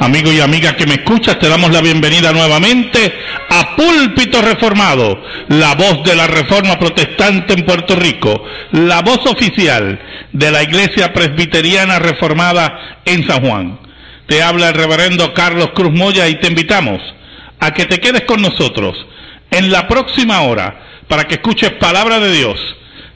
Amigo y amiga que me escuchas, te damos la bienvenida nuevamente a Púlpito Reformado, la voz de la Reforma Protestante en Puerto Rico, la voz oficial de la Iglesia Presbiteriana Reformada en San Juan. Te habla el reverendo Carlos Cruz Moya y te invitamos a que te quedes con nosotros en la próxima hora para que escuches palabra de Dios,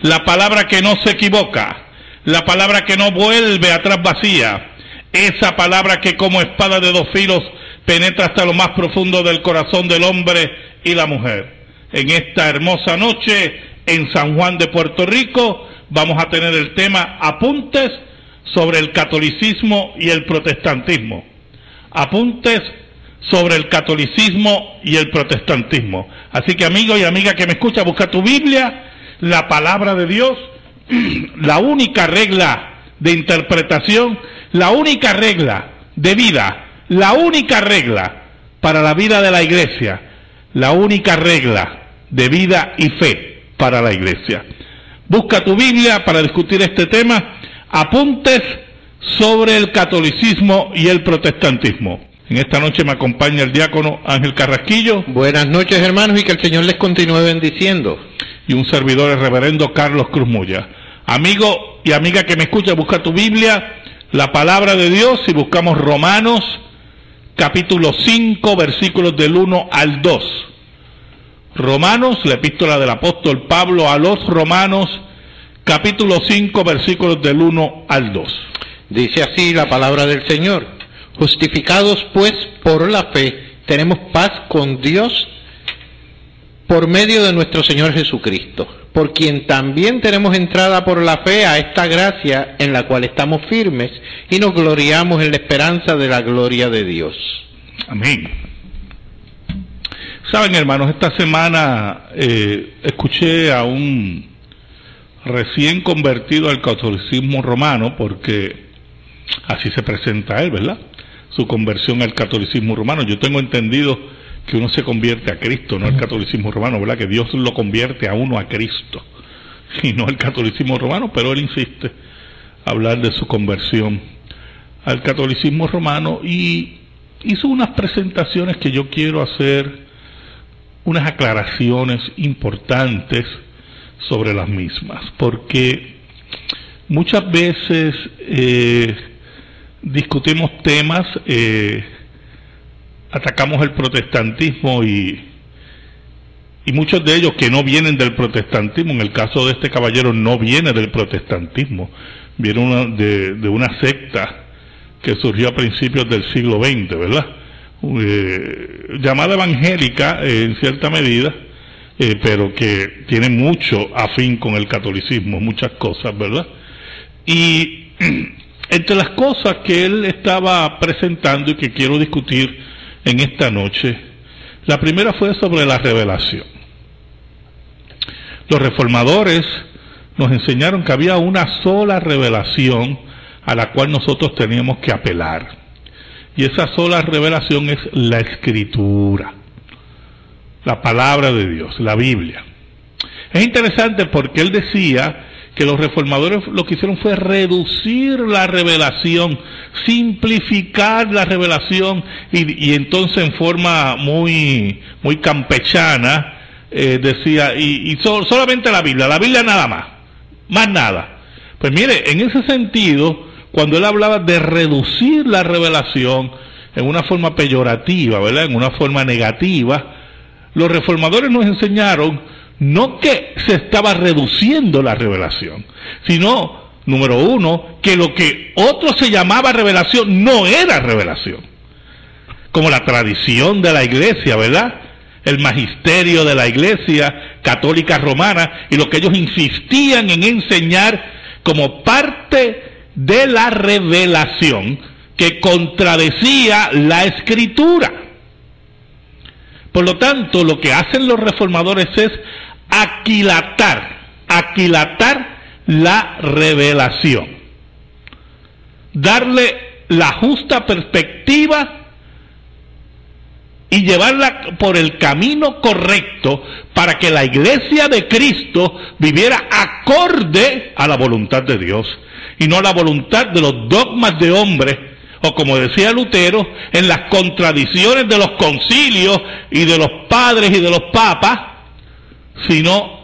la palabra que no se equivoca, la palabra que no vuelve atrás vacía, esa palabra que como espada de dos filos penetra hasta lo más profundo del corazón del hombre y la mujer. En esta hermosa noche en San Juan de Puerto Rico vamos a tener el tema Apuntes sobre el catolicismo y el protestantismo. Apuntes sobre el catolicismo y el protestantismo. Así que amigo y amiga que me escucha, busca tu Biblia, la palabra de Dios, la única regla de interpretación, la única regla de vida, la única regla para la vida de la iglesia, la única regla de vida y fe para la iglesia. Busca tu Biblia para discutir este tema, Apuntes sobre el catolicismo y el protestantismo. En esta noche me acompaña el diácono Ángel Carrasquillo. Buenas noches, hermanos, y que el Señor les continúe bendiciendo. Y un servidor, el reverendo Carlos Cruz Moya. Amigo y amiga que me escucha, busca tu Biblia, la palabra de Dios, y buscamos Romanos, capítulo 5, versículos del 1 al 2. Romanos, la epístola del apóstol Pablo a los Romanos, capítulo 5, versículos del 1 al 2. Dice así la palabra del Señor: justificados pues por la fe, tenemos paz con Dios por medio de nuestro Señor Jesucristo, por quien también tenemos entrada por la fe a esta gracia en la cual estamos firmes y nos gloriamos en la esperanza de la gloria de Dios. Amén. Saben, hermanos, esta semana escuché a un recién convertido al catolicismo romano, porque así se presenta él, ¿verdad? Su conversión al catolicismo romano. Yo tengo entendido que uno se convierte a Cristo, no al catolicismo romano, ¿verdad? Que Dios lo convierte a uno a Cristo, y no al catolicismo romano, pero él insiste a hablar de su conversión al catolicismo romano, y hizo unas presentaciones que yo quiero hacer, unas aclaraciones importantes sobre las mismas, porque muchas veces discutimos temas, atacamos el protestantismo y muchos de ellos que no vienen del protestantismo. En el caso de este caballero no viene del protestantismo, viene de una secta que surgió a principios del siglo XX, ¿verdad? Llamada evangélica en cierta medida, pero que tiene mucho afín con el catolicismo, muchas cosas, ¿verdad? Y entre las cosas que él estaba presentando y que quiero discutir en esta noche, la primera fue sobre la revelación. Los reformadores nos enseñaron que había una sola revelación a la cual nosotros teníamos que apelar, y esa sola revelación es la Escritura, la palabra de Dios, la Biblia. Es interesante porque él decía que los reformadores lo que hicieron fue reducir la revelación, simplificar la revelación, y entonces en forma muy campechana decía, solamente la Biblia nada más nada. Pues mire, en ese sentido, cuando él hablaba de reducir la revelación en una forma peyorativa, ¿verdad?, en una forma negativa, los reformadores nos enseñaron no que se estaba reduciendo la revelación, sino, número uno, que lo que otro se llamaba revelación no era revelación. Como la tradición de la iglesia, ¿verdad?, el magisterio de la iglesia católica romana, y lo que ellos insistían en enseñar como parte de la revelación que contradecía la Escritura. Por lo tanto, lo que hacen los reformadores es aquilatar la revelación, darle la justa perspectiva y llevarla por el camino correcto para que la iglesia de Cristo viviera acorde a la voluntad de Dios y no a la voluntad de los dogmas de hombres o como decía Lutero, en las contradicciones de los concilios y de los padres y de los papas, sino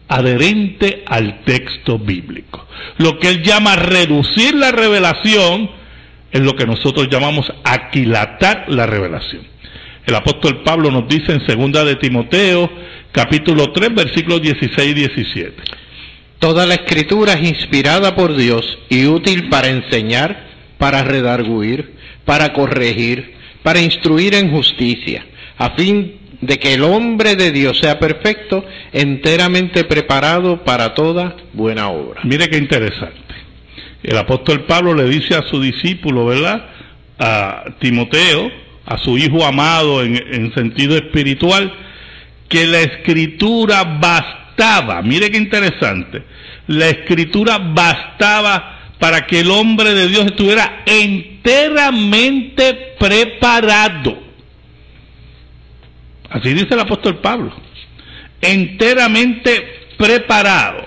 adherente al texto bíblico. Lo que él llama reducir la revelación es lo que nosotros llamamos aquilatar la revelación. El apóstol Pablo nos dice en 2 de Timoteo, capítulo 3, versículos 16 y 17. Toda la escritura es inspirada por Dios y útil para enseñar, para redarguir, para corregir, para instruir en justicia, a fin de que el hombre de Dios sea perfecto, enteramente preparado para toda buena obra. Mire qué interesante. El apóstol Pablo le dice a su discípulo, ¿verdad?, a Timoteo, a su hijo amado en sentido espiritual, que la escritura bastaba, mire qué interesante, la escritura bastaba para que el hombre de Dios estuviera enteramente preparado. Así dice el apóstol Pablo, enteramente preparado.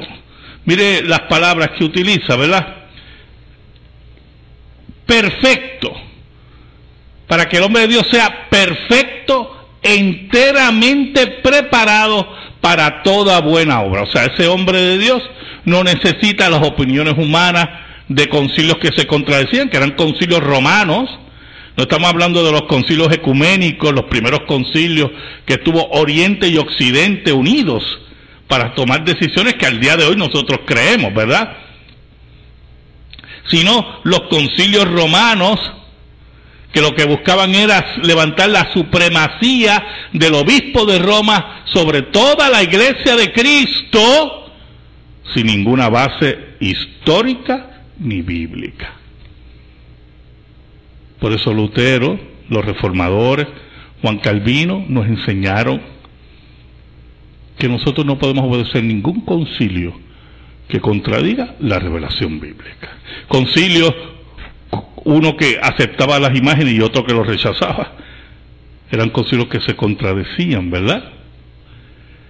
Mire las palabras que utiliza, ¿verdad? Perfecto, para que el hombre de Dios sea perfecto, enteramente preparado para toda buena obra. O sea, ese hombre de Dios no necesita las opiniones humanas de concilios que se contradecían, que eran concilios romanos. No estamos hablando de los concilios ecuménicos, los primeros concilios que estuvo Oriente y Occidente unidos para tomar decisiones que al día de hoy nosotros creemos, ¿verdad? Sino los concilios romanos, que lo que buscaban era levantar la supremacía del obispo de Roma sobre toda la iglesia de Cristo, sin ninguna base histórica ni bíblica. Por eso Lutero, los reformadores, Juan Calvino nos enseñaron que nosotros no podemos obedecer ningún concilio que contradiga la revelación bíblica. Concilios, uno que aceptaba las imágenes y otro que los rechazaba, eran concilios que se contradecían, ¿verdad?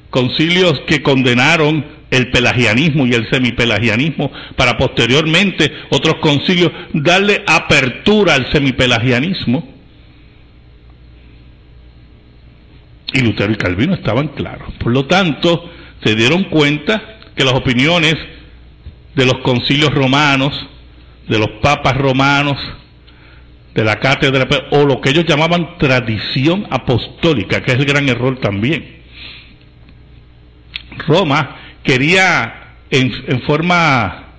Concilios que condenaron el pelagianismo y el semipelagianismo, para posteriormente otros concilios darle apertura al semipelagianismo. Y Lutero y Calvino estaban claros. Por lo tanto, se dieron cuenta que las opiniones de los concilios romanos, de los papas romanos, de la cátedra, o lo que ellos llamaban tradición apostólica, que es el gran error también. Roma quería en forma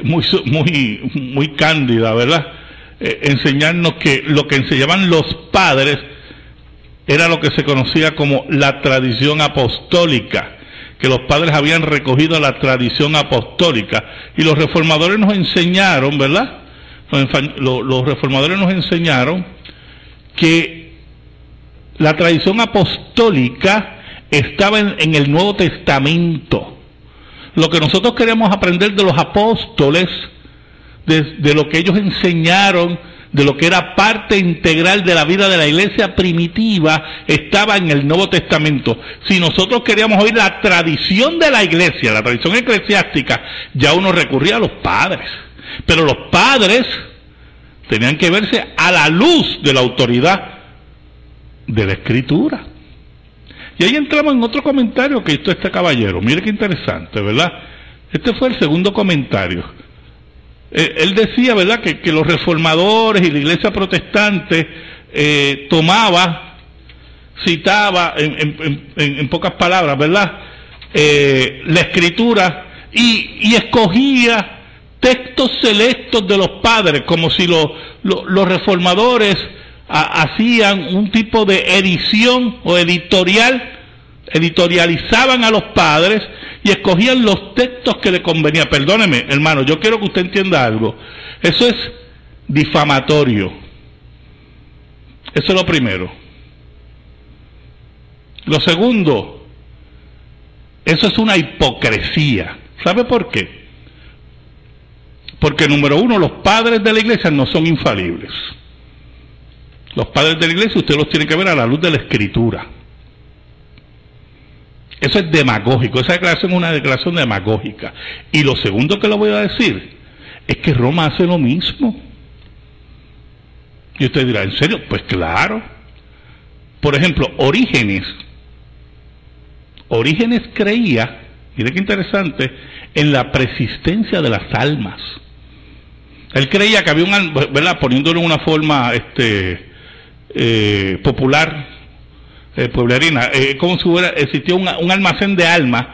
muy cándida, ¿verdad?, enseñarnos que lo que enseñaban los padres era lo que se conocía como la tradición apostólica, que los padres habían recogido la tradición apostólica, y los reformadores nos enseñaron, ¿verdad?, los reformadores nos enseñaron que la tradición apostólica estaba en el Nuevo Testamento. Lo que nosotros queremos aprender de los apóstoles, de lo que ellos enseñaron, de lo que era parte integral de la vida de la iglesia primitiva, estaba en el Nuevo Testamento. Si nosotros queríamos oír la tradición de la iglesia, la tradición eclesiástica, ya uno recurría a los padres. Pero los padres tenían que verse a la luz de la autoridad de la Escritura. Y ahí entramos en otro comentario que hizo este caballero. Mire qué interesante, ¿verdad? Este fue el segundo comentario. Él decía, ¿verdad?, que los reformadores y la iglesia protestante citaba, en pocas palabras, ¿verdad?, la Escritura y escogía textos selectos de los padres, como si los reformadores hacían un tipo de edición o editorializaban a los padres y escogían los textos que le convenían. Perdóneme, hermano, yo quiero que usted entienda algo. Eso es difamatorio. Eso es lo primero. Lo segundo, eso es una hipocresía. ¿Sabe por qué? Porque, número uno, los padres de la iglesia no son infalibles. Los padres de la iglesia usted los tiene que ver a la luz de la Escritura. Eso es demagógico, esa declaración es una declaración demagógica. Y lo segundo que le voy a decir es que Roma hace lo mismo. Y usted dirá, ¿en serio? Pues claro. Por ejemplo, Orígenes creía, mire qué interesante, en la persistencia de las almas. Él creía que había un alma, ¿verdad? Poniéndolo en una forma popular, pueblerina, como si existía un almacén de almas.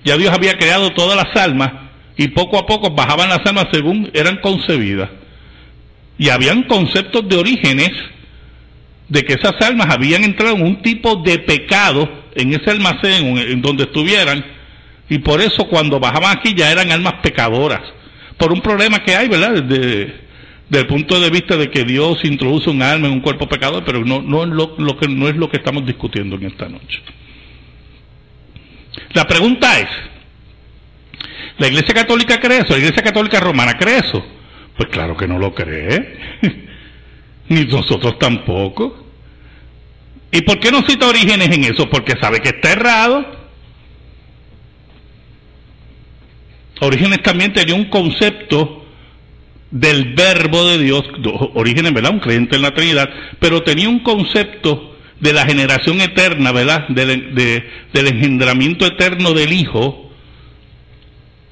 Ya Dios había creado todas las almas y poco a poco bajaban las almas según eran concebidas. Y habían conceptos de Orígenes de que esas almas habían entrado en un tipo de pecado en ese almacén en donde estuvieran, y por eso cuando bajaban aquí ya eran almas pecadoras, por un problema que hay, ¿verdad? Desde el punto de vista de que Dios introduce un alma en un cuerpo pecador, pero no es lo que estamos discutiendo en esta noche. La pregunta es, ¿la Iglesia Católica cree eso? ¿La Iglesia Católica Romana cree eso? Pues claro que no lo cree, ni nosotros tampoco. ¿Y por qué no cita Orígenes en eso? Porque sabe que está errado. Orígenes también tenía un concepto del verbo de Dios, Orígenes, ¿verdad? Un creyente en la Trinidad, pero tenía un concepto de la generación eterna, ¿verdad? Del engendramiento eterno del Hijo,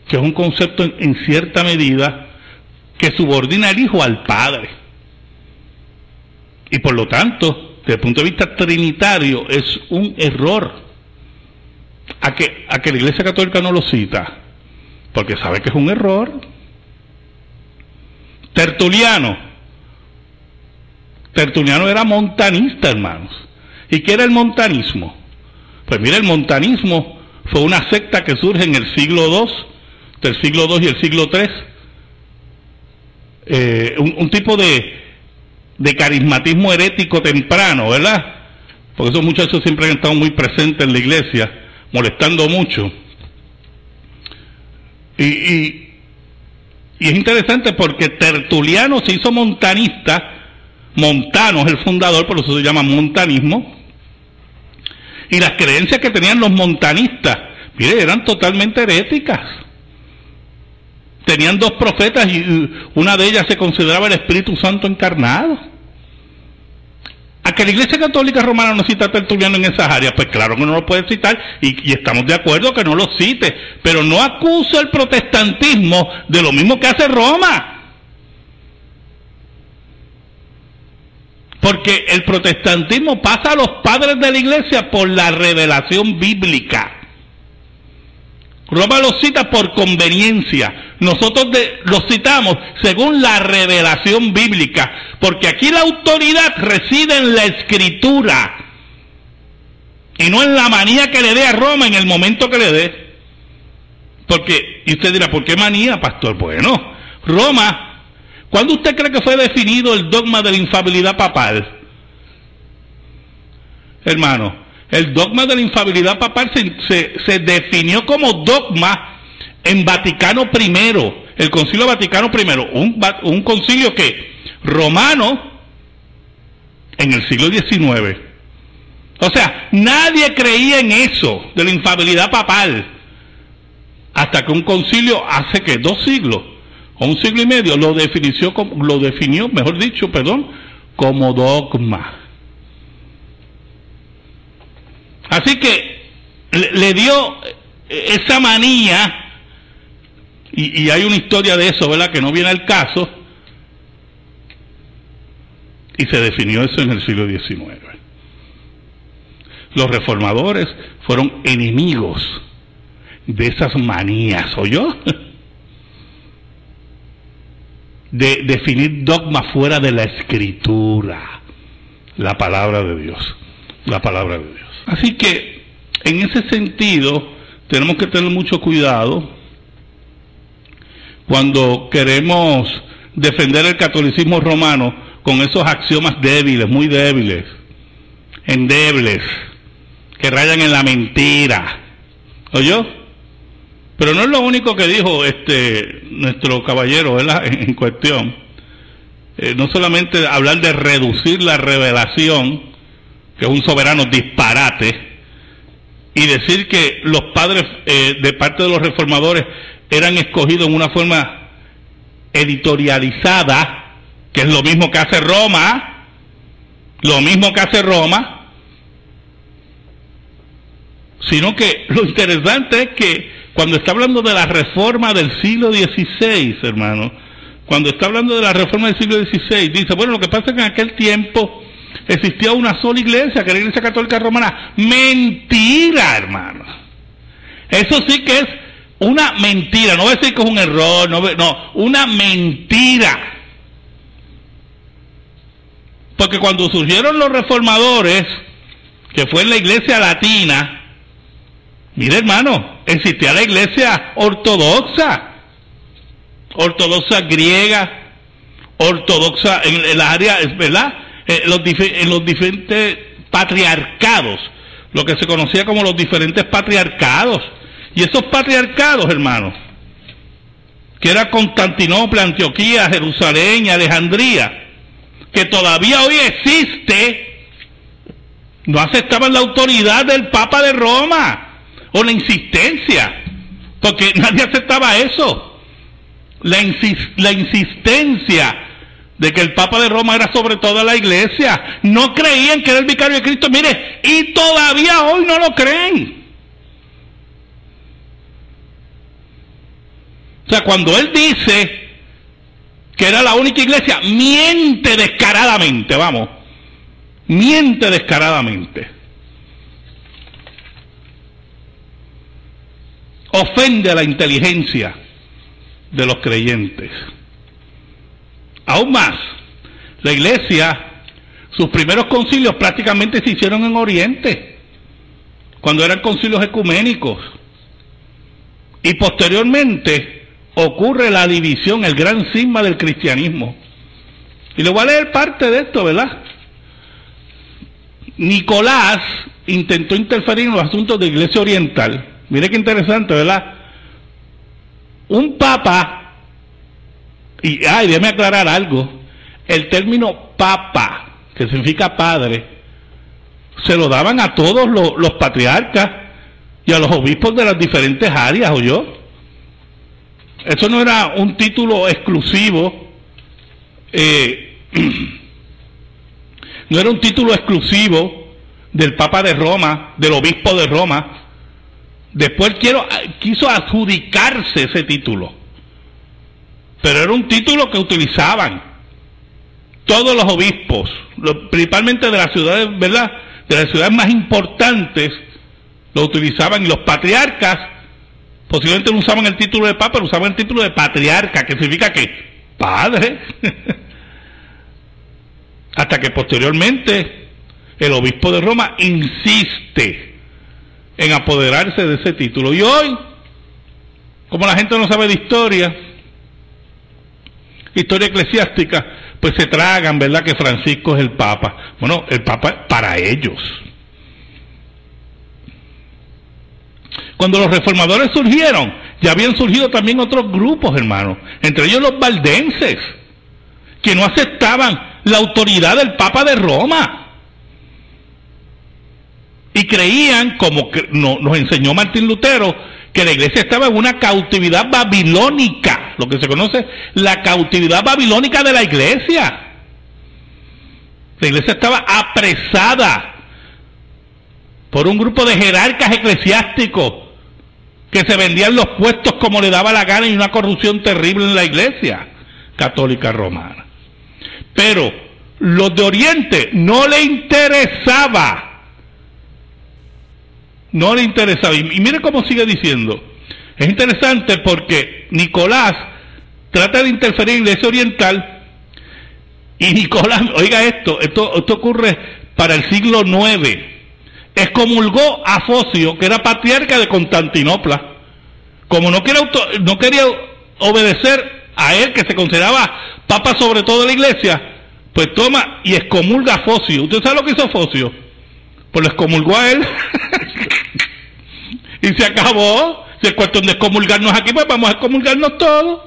que es un concepto en cierta medida que subordina al Hijo al Padre. Y por lo tanto, desde el punto de vista trinitario, es un error a que la Iglesia Católica no lo cita, porque sabe que es un error. Tertuliano era montanista, hermanos. ¿Y qué era el montanismo? Pues mira, el montanismo fue una secta que surge en el siglo II, del siglo II y el siglo III. Un tipo de carismatismo herético temprano, ¿verdad? Porque esos muchachos siempre han estado muy presentes en la iglesia, molestando mucho. Y es interesante porque Tertuliano se hizo montanista, Montano es el fundador, por eso se llama montanismo, y las creencias que tenían los montanistas, mire, eran totalmente heréticas. Tenían dos profetas y una de ellas se consideraba el Espíritu Santo encarnado. ¿A que la Iglesia Católica Romana no cita a Tertuliano en esas áreas? Pues claro que no lo puede citar y estamos de acuerdo que no lo cite, pero no acusa el protestantismo de lo mismo que hace Roma. Porque el protestantismo pasa a los padres de la Iglesia por la revelación bíblica. Roma lo cita por conveniencia. Nosotros lo citamos según la revelación bíblica, porque aquí la autoridad reside en la Escritura y no en la manía que le dé a Roma en el momento que le dé. Porque, y usted dirá, ¿por qué manía, pastor? Bueno, Roma, ¿cuándo usted cree que fue definido el dogma de la infalibilidad papal? Hermano, el dogma de la infalibilidad papal se definió como dogma en Vaticano I, el Concilio Vaticano I, un concilio que romano en el siglo XIX. O sea, nadie creía en eso de la infalibilidad papal hasta que un concilio hace que 2 siglos o 1 siglo y medio lo definió, como dogma. Así que le dio esa manía, y hay una historia de eso, ¿verdad?, que no viene al caso, y se definió eso en el siglo XIX. Los reformadores fueron enemigos de esas manías, ¿oyó? De definir dogma fuera de la Escritura, la palabra de Dios, la palabra de Dios. Así que, en ese sentido, tenemos que tener mucho cuidado cuando queremos defender el catolicismo romano con esos axiomas débiles, muy débiles, endebles, que rayan en la mentira. ¿Oyó? Pero no es lo único que dijo nuestro caballero, ¿verdad?, en cuestión. No solamente hablar de reducir la revelación, que es un soberano disparate, y decir que los padres de parte de los reformadores eran escogidos en una forma editorializada, que es lo mismo que hace Roma, lo mismo que hace Roma, sino que lo interesante es que cuando está hablando de la reforma del siglo XVI, hermano, cuando está hablando de la reforma del siglo XVI, dice, bueno, lo que pasa es que en aquel tiempo existía una sola iglesia, que era la Iglesia Católica Romana. Mentira, hermano. Eso sí que es una mentira, no voy a decir que es un error, no, una mentira. Porque cuando surgieron los reformadores, que fue en la iglesia latina, mire hermano, existía la iglesia ortodoxa griega, ortodoxa en la área, ¿verdad? En los diferentes patriarcados, lo que se conocía como los diferentes patriarcados. Y esos patriarcados, hermanos, que era Constantinopla, Antioquía, Jerusalén y Alejandría, que todavía hoy existe, no aceptaban la autoridad del Papa de Roma, o la insistencia, porque nadie aceptaba eso. La insistencia de que el Papa de Roma era sobre toda la iglesia. No creían que era el vicario de Cristo, mire, y todavía hoy no lo creen. O sea, cuando él dice que era la única iglesia, miente descaradamente, vamos, miente descaradamente. Ofende a la inteligencia de los creyentes. Aún más, la iglesia, sus primeros concilios prácticamente se hicieron en Oriente, cuando eran concilios ecuménicos, y posteriormente ocurre la división, el gran cisma del cristianismo. Y le voy a leer parte de esto, ¿verdad? Nicolás intentó interferir en los asuntos de la iglesia oriental. Mire qué interesante, ¿verdad? Un papa, y déjeme aclarar algo, el término papa, que significa padre, se lo daban a todos los patriarcas y a los obispos de las diferentes áreas, ¿oyó? Eso no era un título exclusivo, no era un título exclusivo del Papa de Roma, del obispo de Roma. Después quiso adjudicarse ese título, pero era un título que utilizaban todos los obispos, principalmente de las ciudades, ¿verdad?, de las ciudades más importantes, lo utilizaban, y los patriarcas posiblemente no usaban el título de papa, pero usaban el título de patriarca, que significa que padre. Hasta que posteriormente el obispo de Roma insiste en apoderarse de ese título. Y hoy, como la gente no sabe de historia eclesiástica, pues se tragan, ¿verdad?, que Francisco es el Papa. Bueno, el Papa para ellos. Cuando los reformadores surgieron, ya habían surgido también otros grupos, hermanos, entre ellos los valdenses, que no aceptaban la autoridad del Papa de Roma. Y creían, como nos enseñó Martín Lutero, que la iglesia estaba en una cautividad babilónica, lo que se conoce la cautividad babilónica de la iglesia. La iglesia estaba apresada por un grupo de jerarcas eclesiásticos que se vendían los puestos como le daba la gana, y una corrupción terrible en la iglesia católica romana. Pero los de Oriente no le interesaba. No le interesaba. Y mire cómo sigue diciendo. Es interesante porque Nicolás trata de interferir en la iglesia oriental, y Nicolás, oiga esto ocurre para el siglo IX. Excomulgó a Focio, que era patriarca de Constantinopla. Como no quería obedecer a él, que se consideraba papa sobre toda la iglesia, pues toma y excomulga a Focio. ¿Usted sabe lo que hizo Focio? Pues lo excomulgó a él. Y se acabó. Si es cuestión de excomulgarnos aquí, pues vamos a excomulgarnos todos.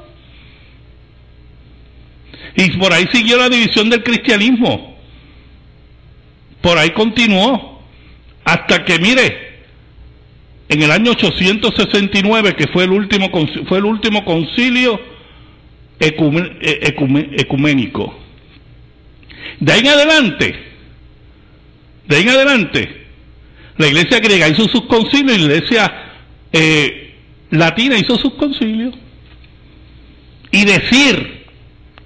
Y por ahí siguió la división del cristianismo. Por ahí continuó. Hasta que, mire, en el año 869, que fue el último concilio ecuménico. De ahí en adelante, De ahí en adelante, la iglesia griega hizo sus concilios y la iglesia latina hizo sus concilios. Y decir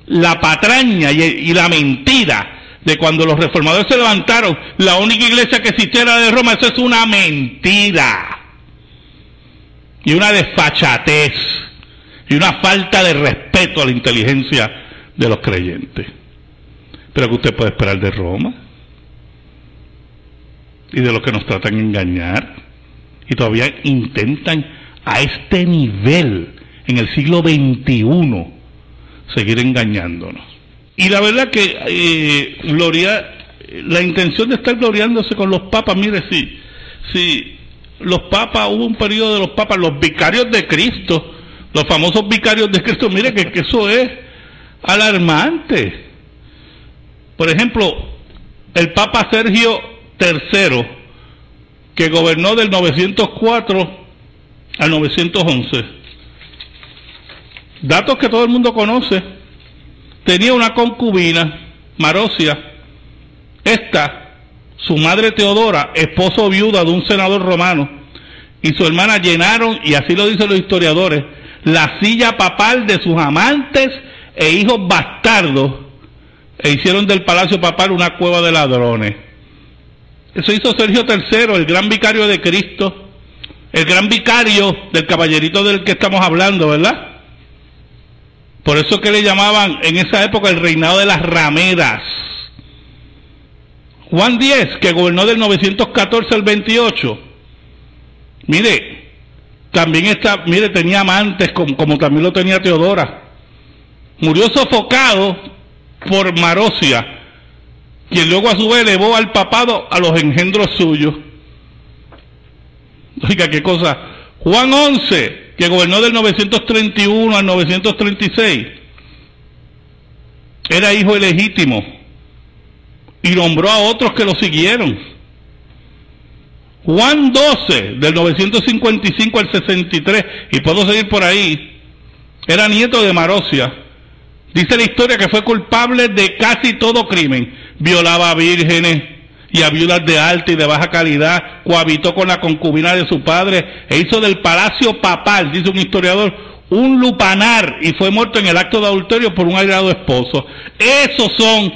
la patraña y la mentira de cuando los reformadores se levantaron, la única iglesia que existía era de Roma, eso es una mentira. Y una desfachatez. Y una falta de respeto a la inteligencia de los creyentes. Pero ¿qué usted puede esperar de Roma? Y de los que nos tratan de engañar. Y todavía intentan a este nivel, en el siglo XXI, seguir engañándonos. Y la verdad que la intención de estar gloriándose con los papas, mire, si los papas, hubo un periodo de los papas, los vicarios de Cristo, los famosos vicarios de Cristo, mire que eso es alarmante. Por ejemplo, el Papa Sergio III, que gobernó del 904 al 911, datos que todo el mundo conoce, tenía una concubina, Marosia. Esta, su madre Teodora, esposo viuda de un senador romano, y su hermana llenaron, y así lo dicen los historiadores, la silla papal de sus amantes e hijos bastardos, e hicieron del palacio papal una cueva de ladrones. Eso hizo Sergio III, el gran vicario de Cristo, el gran vicario del caballerito del que estamos hablando, ¿verdad? Por eso que le llamaban en esa época el reinado de las rameras. Juan X, que gobernó del 914 al 28, mire, también tenía amantes como también lo tenía Teodora. Murió sofocado por Marosia, quien luego a su vez elevó al papado a los engendros suyos. Oiga, qué cosa. Juan XI, que gobernó del 931 al 936, era hijo ilegítimo y nombró a otros que lo siguieron. Juan XII, del 955 al 63, y puedo seguir por ahí, era nieto de Marosia. Dice la historia que fue culpable de casi todo crimen. Violaba a vírgenes y a viudas de alta y de baja calidad, cohabitó con la concubina de su padre e hizo del palacio papal, dice un historiador, un lupanar, y fue muerto en el acto de adulterio por un airado esposo. Esos son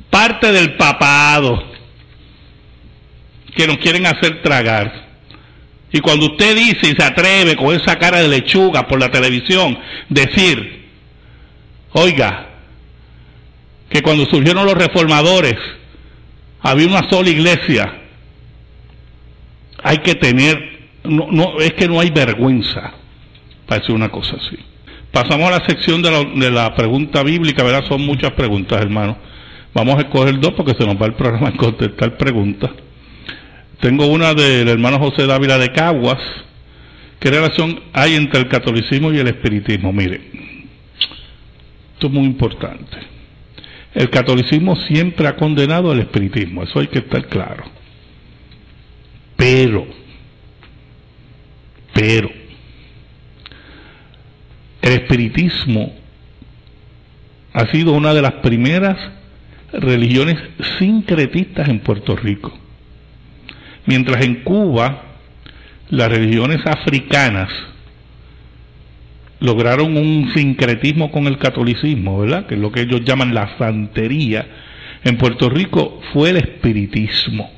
parte del papado que nos quieren hacer tragar. Y cuando usted dice y se atreve con esa cara de lechuga por la televisión, decir, oiga, que cuando surgieron los reformadores había una sola iglesia, hay que tener, es que no hay vergüenza para decir una cosa así. Pasamos a la sección de la pregunta bíblica, ¿verdad? Son muchas preguntas, hermano. Vamos a escoger dos porque se nos va el programa en contestar preguntas. Tengo una del hermano José Dávila de Caguas. ¿Qué relación hay entre el catolicismo y el espiritismo? Mire, esto es muy importante. El catolicismo siempre ha condenado el espiritismo, eso hay que estar claro. Pero, el espiritismo ha sido una de las primeras religiones sincretistas en Puerto Rico. Mientras en Cuba, las religiones africanas lograron un sincretismo con el catolicismo, ¿verdad? Que es lo que ellos llaman la santería. En Puerto Rico fue el espiritismo.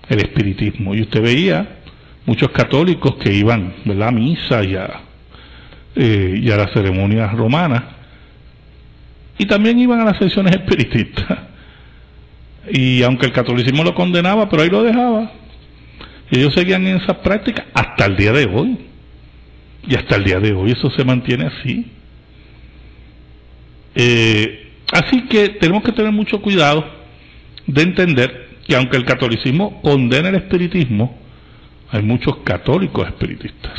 El espiritismo. Y usted veía muchos católicos que iban, ¿verdad?, a misa y a las ceremonias romanas. Y también iban a las sesiones espiritistas. Y aunque el catolicismo lo condenaba, pero ahí lo dejaba. Y ellos seguían en esas prácticas hasta el día de hoy. Y hasta el día de hoy eso se mantiene así. Así que tenemos que tener mucho cuidado de entender que aunque el catolicismo condena el espiritismo, hay muchos católicos espiritistas.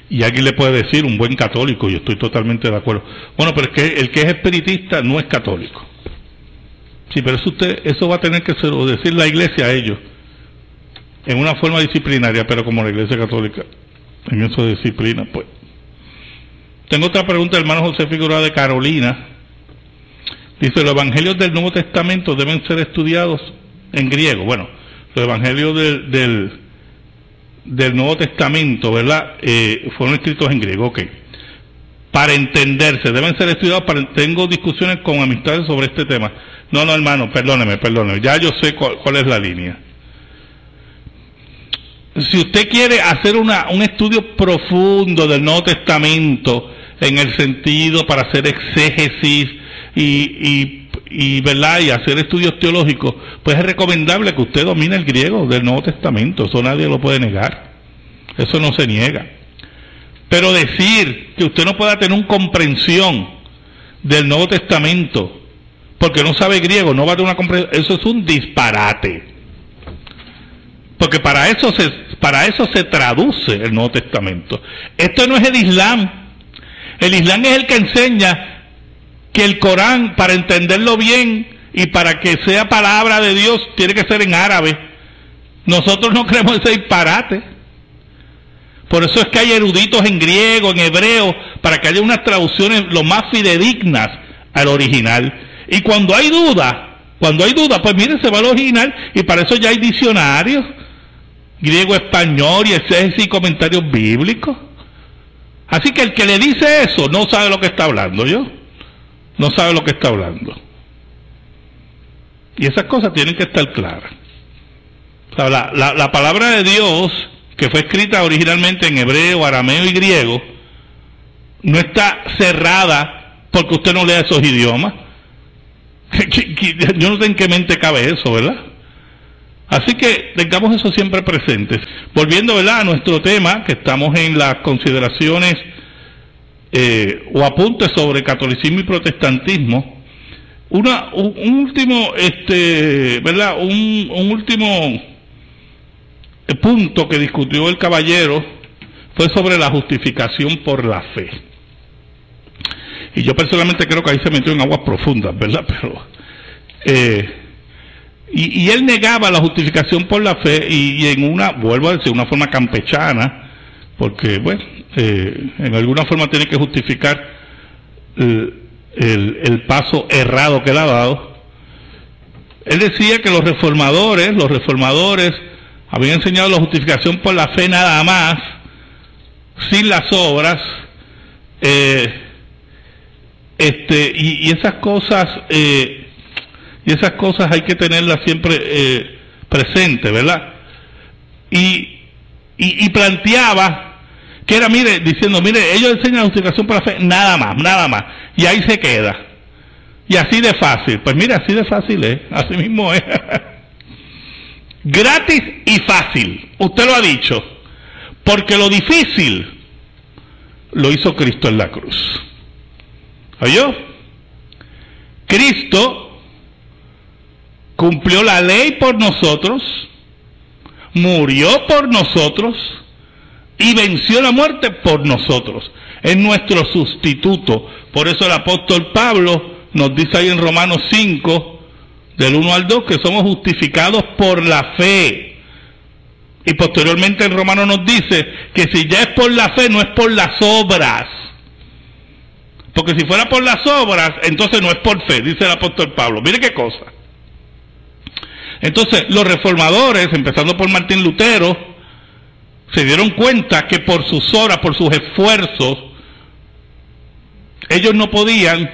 Y alguien le puede decir, un buen católico, yo estoy totalmente de acuerdo, bueno, pero es que el que es espiritista no es católico. Sí, pero eso va a tener que decir la iglesia a ellos, en una forma disciplinaria, pero como la iglesia católica en eso de disciplina, pues. Tengo otra pregunta del hermano José Figueroa de Carolina. Dice, los evangelios del Nuevo Testamento deben ser estudiados en griego. Bueno, los evangelios del Nuevo Testamento, ¿verdad? Fueron escritos en griego, ok. Para entenderse, deben ser estudiados. Tengo discusiones con amistades sobre este tema. No, hermano, perdóneme, ya yo sé cuál es la línea. Si usted quiere hacer un estudio profundo del Nuevo Testamento, en el sentido para hacer exégesis y ¿verdad? Y hacer estudios teológicos, pues es recomendable que usted domine el griego del Nuevo Testamento. Eso nadie lo puede negar. Eso no se niega. Pero decir que usted no pueda tener una comprensión del Nuevo Testamento porque no sabe griego, no va a tener una comprensión, eso es un disparate. Porque para eso se traduce el Nuevo Testamento. Esto no es el Islam. El Islam es el que enseña que el Corán, para entenderlo bien y para que sea palabra de Dios, tiene que ser en árabe. Nosotros no creemos ese disparate. Por eso es que hay eruditos en griego, en hebreo, para que haya unas traducciones lo más fidedignas al original. Y cuando hay duda, pues mire, se va al original, y para eso ya hay diccionarios, griego, español, y exégesis y comentarios bíblicos. Así que el que le dice eso no sabe lo que está hablando, no sabe lo que está hablando. Y esas cosas tienen que estar claras. O sea, la palabra de Dios, que fue escrita originalmente en hebreo, arameo y griego, no está cerrada porque usted no lea esos idiomas. Yo no sé en qué mente cabe eso, ¿verdad? Así que tengamos eso siempre presente. Volviendo, ¿verdad?, a nuestro tema, que estamos en las consideraciones o apuntes sobre catolicismo y protestantismo. Un último, ¿verdad?, un último punto que discutió el caballero fue sobre la justificación por la fe. Y yo personalmente creo que ahí se metió en aguas profundas, ¿verdad? Pero y él negaba la justificación por la fe y en vuelvo a decir, una forma campechana, porque, bueno, en alguna forma tiene que justificar el paso errado que él ha dado. Él decía que los reformadores habían enseñado la justificación por la fe nada más, sin las obras, y esas cosas hay que tenerlas siempre presentes, ¿verdad? Y planteaba que era, diciendo, ellos enseñan la justificación por la fe nada más, y ahí se queda. Y así de fácil, pues mire, así de fácil es, así mismo es. Gratis y fácil, usted lo ha dicho, porque lo difícil lo hizo Cristo en la cruz. ¿Oyó? Cristo cumplió la ley por nosotros, murió por nosotros y venció la muerte por nosotros. Es nuestro sustituto. Por eso el apóstol Pablo nos dice ahí en Romanos 5, del 1 al 2, que somos justificados por la fe. Y posteriormente en Romanos nos dice que si ya es por la fe, no es por las obras. Porque si fuera por las obras, entonces no es por fe, dice el apóstol Pablo. Mire qué cosa. Entonces, los reformadores, empezando por Martín Lutero, se dieron cuenta que por sus obras, por sus esfuerzos, ellos no podían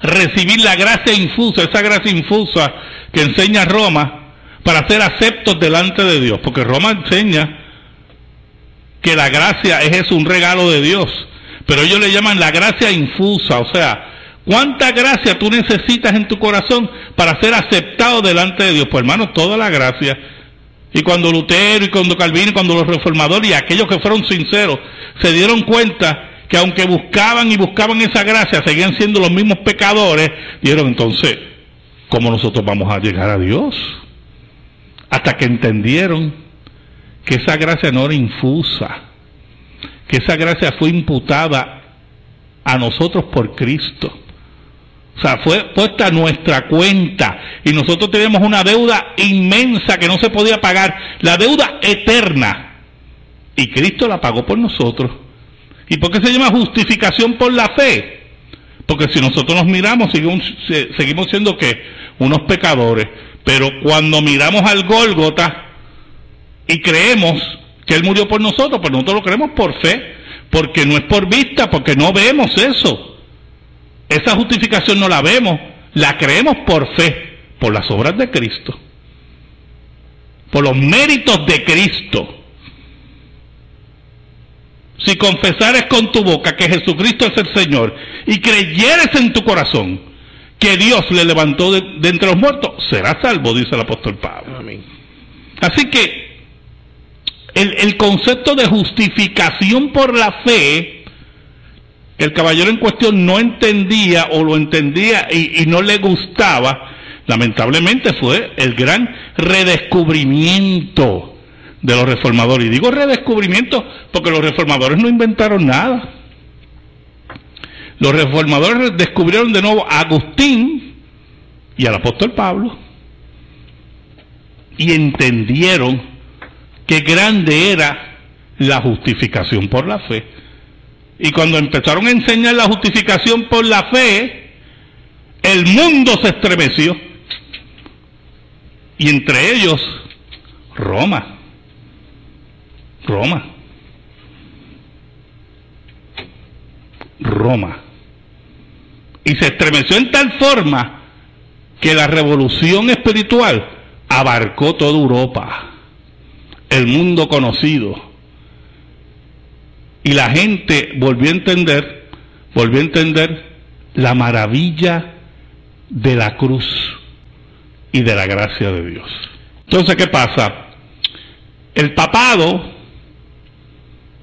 recibir la gracia infusa, esa gracia infusa que enseña Roma, para ser aceptos delante de Dios. Porque Roma enseña que la gracia es un regalo de Dios, pero ellos le llaman la gracia infusa. O sea, ¿cuánta gracia tú necesitas en tu corazón para ser aceptado delante de Dios? Pues hermanos, toda la gracia. Y cuando Lutero y cuando Calvino y cuando los reformadores y aquellos que fueron sinceros se dieron cuenta que aunque buscaban esa gracia, seguían siendo los mismos pecadores, dijeron, entonces, ¿cómo nosotros vamos a llegar a Dios? Hasta que entendieron que esa gracia no era infusa, que esa gracia fue imputada a nosotros por Cristo. O sea, fue puesta a nuestra cuenta, y nosotros teníamos una deuda inmensa que no se podía pagar, la deuda eterna, y Cristo la pagó por nosotros. ¿Y por qué se llama justificación por la fe? Porque si nosotros nos miramos, seguimos siendo ¿qué? Unos pecadores. Pero cuando miramos al Gólgota y creemos que Él murió por nosotros, pues nosotros lo creemos por fe, porque no es por vista, porque no vemos eso. Esa justificación no la vemos, la creemos por fe, por las obras de Cristo, por los méritos de Cristo. Si confesares con tu boca que Jesucristo es el Señor y creyeres en tu corazón que Dios le levantó de entre los muertos, serás salvo, dice el apóstol Pablo. Amén. Así que el concepto de justificación por la fe, el caballero en cuestión no entendía o lo entendía y no le gustaba. Lamentablemente fue el gran redescubrimiento de los reformadores. Y digo redescubrimiento porque los reformadores no inventaron nada. Los reformadores descubrieron de nuevo a Agustín y al apóstol Pablo y entendieron qué grande era la justificación por la fe. Y cuando empezaron a enseñar la justificación por la fe, el mundo se estremeció. Y entre ellos, Roma. Y se estremeció en tal forma que la revolución espiritual abarcó toda Europa, el mundo conocido. Y la gente volvió a entender la maravilla de la cruz y de la gracia de Dios. Entonces, ¿qué pasa? El papado,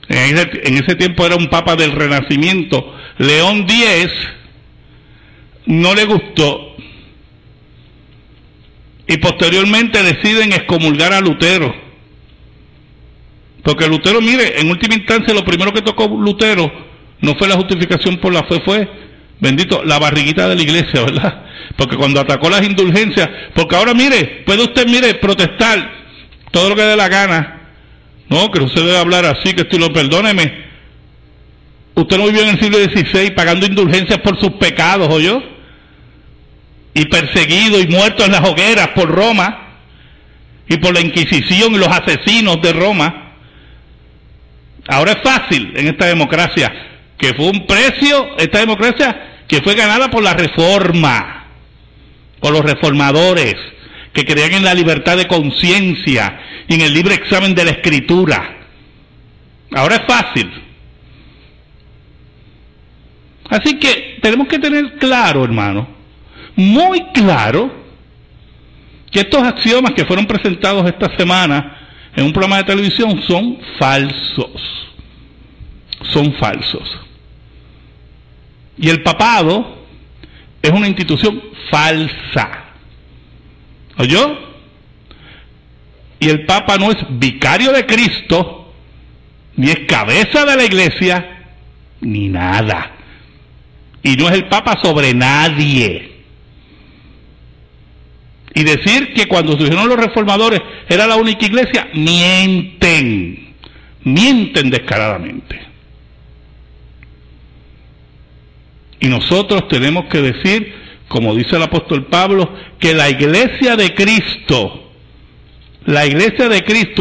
en ese tiempo era un papa del Renacimiento, León X, no le gustó. Y posteriormente deciden excomulgar a Lutero. Porque Lutero, mire, en última instancia lo primero que tocó Lutero no fue la justificación por la fe, fue, bendito, la barriguita de la iglesia, ¿verdad? Porque cuando atacó las indulgencias, porque ahora mire, puede usted, protestar todo lo que dé la gana. No, que no se debe hablar así, que estilo, perdóneme. Usted no vivió en el siglo XVI pagando indulgencias por sus pecados, ¿oyó? Y perseguido y muerto en las hogueras por Roma y por la Inquisición y los asesinos de Roma. Ahora es fácil en esta democracia, que fue un precio, esta democracia que fue ganada por la reforma, por los reformadores, que creían en la libertad de conciencia y en el libre examen de la Escritura. Ahora es fácil. Así que tenemos que tener claro, hermano, muy claro, que estos axiomas que fueron presentados esta semana en un programa de televisión son falsos. Son falsos. Y el papado es una institución falsa. ¿Oyó? Y el Papa no es vicario de Cristo, ni es cabeza de la iglesia, ni nada. Y no es el Papa sobre nadie. Y decir que cuando surgieron los reformadores era la única iglesia, mienten descaradamente. Y nosotros tenemos que decir, como dice el apóstol Pablo, que la iglesia de Cristo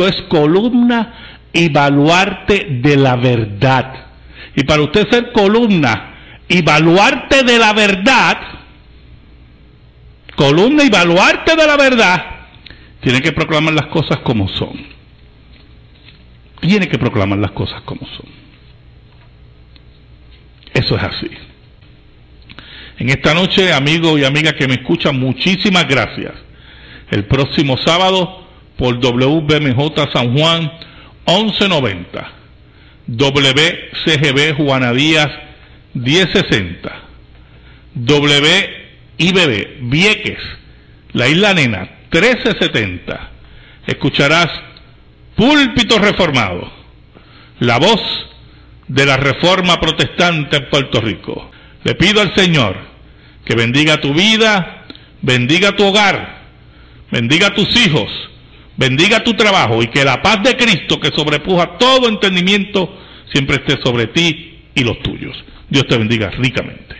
es columna y baluarte de la verdad. Y para usted ser columna y baluarte de la verdad, tiene que proclamar las cosas como son. Eso es así. En esta noche, amigo y amiga que me escuchan, muchísimas gracias. El próximo sábado, por WBMJ San Juan 1190, WCGB Juana Díaz 1060, WIBB Vieques, la Isla Nena 1370, escucharás Púlpito Reformado, la voz de la Reforma Protestante en Puerto Rico. Le pido al Señor que bendiga tu vida, bendiga tu hogar, bendiga tus hijos, bendiga tu trabajo, y que la paz de Cristo, que sobrepuja todo entendimiento, siempre esté sobre ti y los tuyos. Dios te bendiga ricamente.